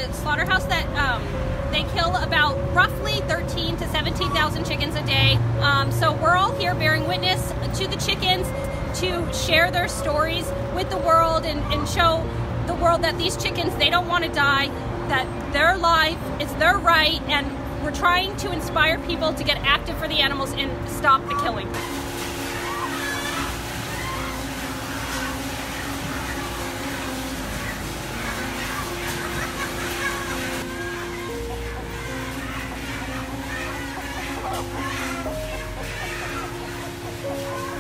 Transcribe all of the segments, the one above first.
a slaughterhouse that they kill about roughly 13 to 17,000 chickens a day. So we're all here bearing witness to the chickens, to share their stories with the world and show the world that these chickens, they don't want to die, that their life is their right, and we're trying to inspire people to get active for the animals and stop the killing.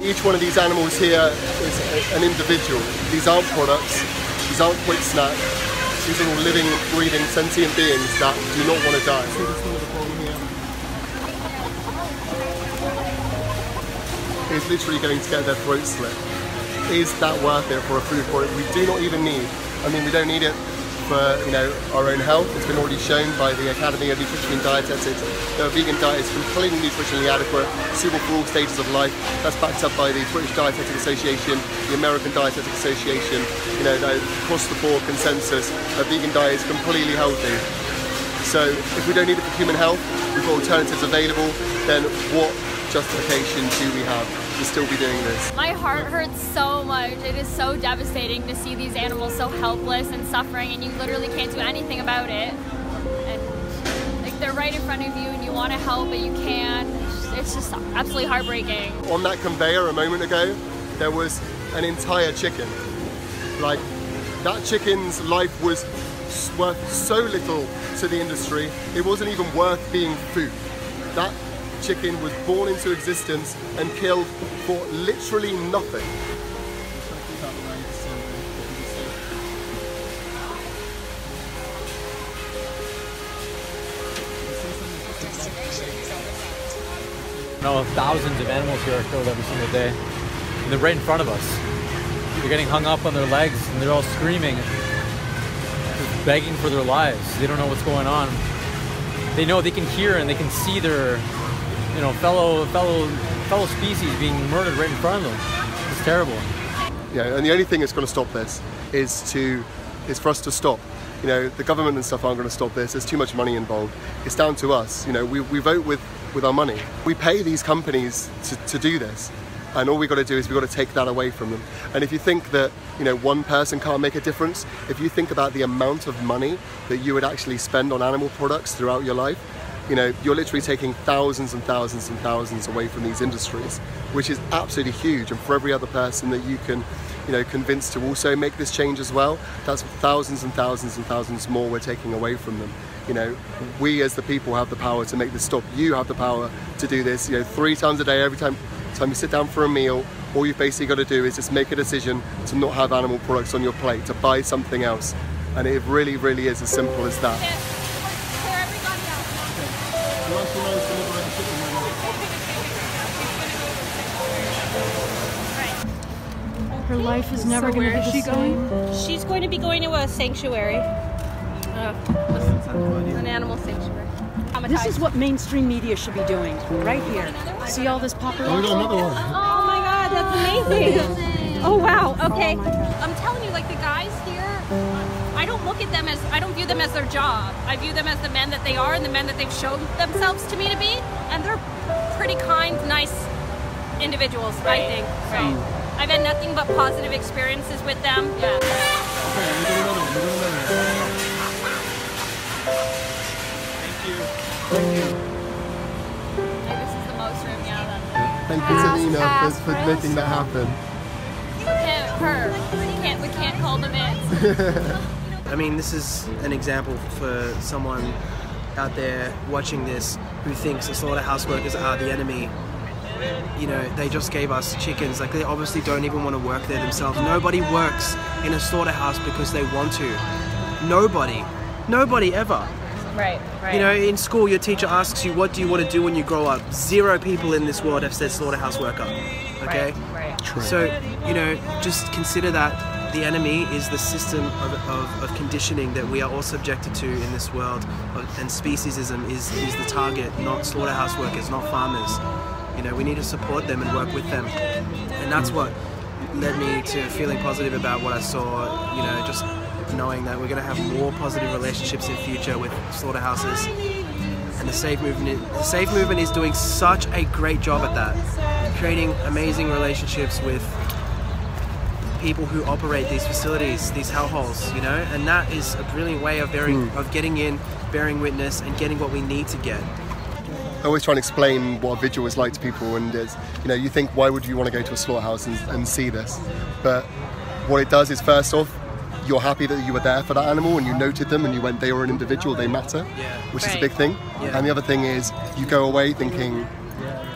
Each one of these animals here is an individual. These aren't products, these aren't quick snacks. These are all living, breathing, sentient beings that do not want to die. See this thing at the bottom here? It's literally going to get their throat slit. Is that worth it for a food product we do not even need? I mean, we don't need it for, you know, our own health. It's been already shown by the Academy of Nutrition and Dietetics that a vegan diet is completely nutritionally adequate, suitable for all stages of life. That's backed up by the British Dietetic Association, the American Dietetic Association. You know, across the board consensus, a vegan diet is completely healthy. So if we don't need it for human health, we've got alternatives available, then what justification do we have to still be doing this? My heart hurts so much. It is so devastating to see these animals so helpless and suffering, and you literally can't do anything about it. And like, they're right in front of you and you want to help but you can't. It's just absolutely heartbreaking. On that conveyor a moment ago, there was an entire chicken. Like, that chicken's life was worth so little to the industry, it wasn't even worth being food. That chicken was born into existence and killed for literally nothing. No, thousands of animals here are killed every single day, and they're right in front of us. They're getting hung up on their legs and they're all screaming, just begging for their lives. They don't know what's going on. They know, they can hear and they can see their, you know, fellow species being murdered right in front of them. It's terrible. Yeah, and the only thing that's going to stop this is for us to stop. You know, the government and stuff aren't going to stop this. There's too much money involved. It's down to us. You know, we vote with our money. We pay these companies to do this. And all we've got to do is we've got to take that away from them. And if you think that, you know, one person can't make a difference, if you think about the amount of money that you would actually spend on animal products throughout your life, you know, you're literally taking thousands and thousands and thousands away from these industries, which is absolutely huge. And for every other person that you can, you know, convince to also make this change as well, that's thousands and thousands and thousands more we're taking away from them. You know, we as the people have the power to make this stop. You have the power to do this, you know, 3 times a day, every time you sit down for a meal. All you've basically got to do is just make a decision to not have animal products on your plate, to buy something else. And it really, really is as simple as that. Her life is never going to be the same. She's going to be going to a sanctuary, an animal sanctuary. This is what mainstream media should be doing, right here. See all this paparazzi? Oh, we got another one. Oh my God, that's amazing. Oh wow, okay. I'm telling you, like, the guys here, I don't view them as their job. I view them as the men that they are and the men that they've shown themselves to me to be. And they're pretty kind, nice individuals, I think. So I've had nothing but positive experiences with them. Yeah. Okay, we got another one. Thank you. Like, this is the most room, yeah. Thank you, Selena, for making that happen. We can't call them in. I mean, this is an example for someone out there watching this who thinks the slaughterhouse workers are the enemy. You know, they just gave us chickens. Like, they obviously don't even want to work there themselves. Nobody works in a slaughterhouse because they want to. Nobody ever. Right. You know, in school your teacher asks you, what do you want to do when you grow up? 0 people in this world have said slaughterhouse worker. Okay? Right. So, you know, just consider that the enemy is the system of conditioning that we are all subjected to in this world, and speciesism is the target, not slaughterhouse workers, not farmers. You know, we need to support them and work with them, and that's what led me to feeling positive about what I saw. You know, just knowing that we're going to have more positive relationships in future with slaughterhouses. And the Save Movement is doing such a great job at that, creating amazing relationships with people who operate these facilities, these hellholes, you know, and that is a brilliant way of getting in, bearing witness, and getting what we need to get. I always try and explain what a vigil is like to people, and it's, you know, you think, why would you want to go to a slaughterhouse and see this? But what it does is, first off, you're happy that you were there for that animal and you noted them and you went, they were an individual, they matter, which is a big thing. And the other thing is, you go away thinking,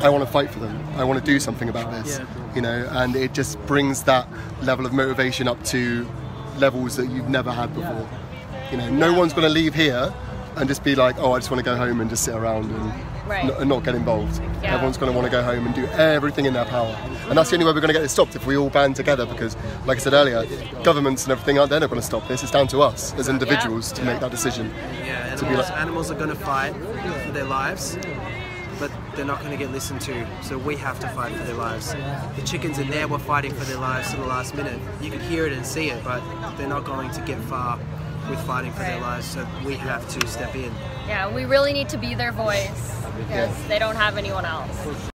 I want to fight for them, I want to do something about this, you know, and it just brings that level of motivation up to levels that you've never had before. You know, no one's going to leave here and just be like, oh, I just want to go home and just sit around and not get involved. Everyone's going to want to go home and do everything in their power. And that's the only way we're going to get this stopped, if we all band together, because, like I said earlier, governments and everything, they're not going to stop this. It's down to us as individuals to make that decision. Animals are going to fight for their lives, but they're not going to get listened to, so we have to fight for their lives. The chickens in there were fighting for their lives to the last minute. You can hear it and see it, but they're not going to get far with fighting for their lives, so we have to step in. Yeah, we really need to be their voice because they don't have anyone else.